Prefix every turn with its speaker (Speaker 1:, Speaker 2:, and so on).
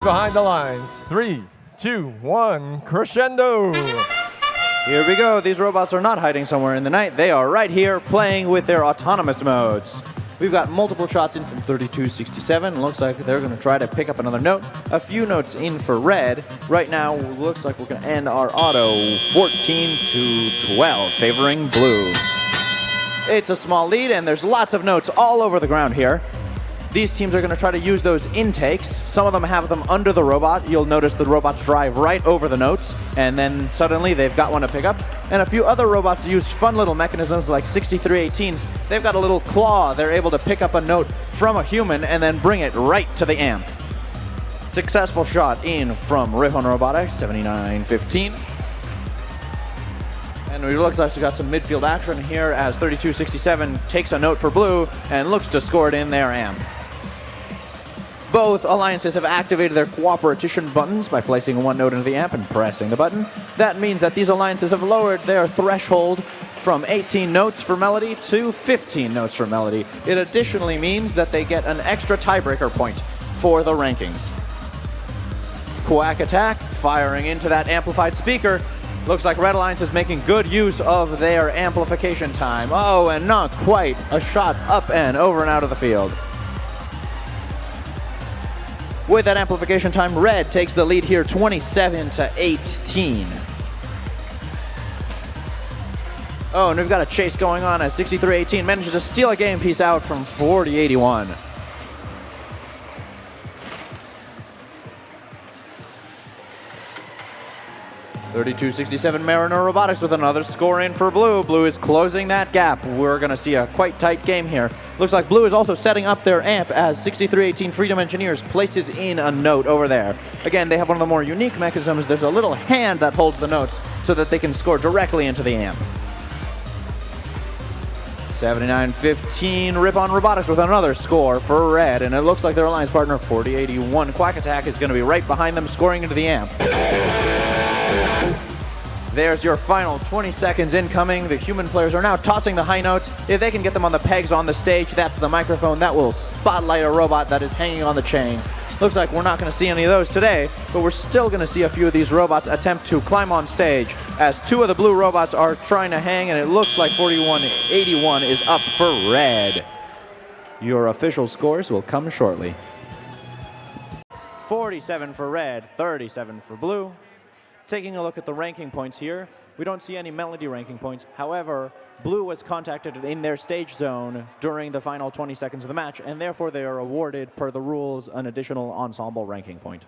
Speaker 1: Behind the lines. 3, 2, 1, crescendo.
Speaker 2: Here we go. These robots are not hiding somewhere in the night. They are right here playing with their autonomous modes. We've got multiple shots in from 3267. Looks like they're going to try to pick up another note. A few notes in for red. Right now, looks like we're going to end our auto 14 to 12, favoring blue. It's a small lead, and there's lots of notes all over the ground here. These teams are going to try to use those intakes. Some of them have them under the robot. You'll notice the robots drive right over the notes, and then suddenly they've got one to pick up. And a few other robots use fun little mechanisms like 6318s. They've got a little claw. They're able to pick up a note from a human and then bring it right to the amp. Successful shot in from Riffon Robotics, 7915. And it looks like we got some midfield action here as 3267 takes a note for blue and looks to score it in their amp. Both alliances have activated their cooperation buttons by placing one note into the amp and pressing the button. That means that these alliances have lowered their threshold from 18 notes for melody to 15 notes for melody. It additionally means that they get an extra tiebreaker point for the rankings. Quack Attack firing into that amplified speaker. Looks like Red Alliance is making good use of their amplification time. Oh, and not quite. A shot up and over and out of the field. With that amplification time, Red takes the lead here 27 to 18. Oh, and we've got a chase going on as 6318 manages to steal a game piece out from 4081. .3267 Mariner Robotics with another score in for Blue. Blue is closing that gap. We're going to see a quite tight game here. Looks like Blue is also setting up their amp as 6318 Freedom Engineers places in a note over there. Again, they have one of the more unique mechanisms. There's a little hand that holds the notes so that they can score directly into the amp. 7915 Riffon Robotics with another score for Red, and it looks like their alliance partner 4081 Quack Attack is going to be right behind them, scoring into the amp. There's your final 20 seconds incoming. The human players are now tossing the high notes. If they can get them on the pegs on the stage, that's the microphone that will spotlight a robot that is hanging on the chain. Looks like we're not going to see any of those today, but we're still going to see a few of these robots attempt to climb on stage as two of the blue robots are trying to hang, and it looks like 4181 is up for Red. Your official scores will come shortly. 47 for Red, 37 for Blue. Taking a look at the ranking points here, we don't see any melody ranking points. However, Blue was contacted in their stage zone during the final 20 seconds of the match, and therefore they are awarded, per the rules, an additional ensemble ranking point.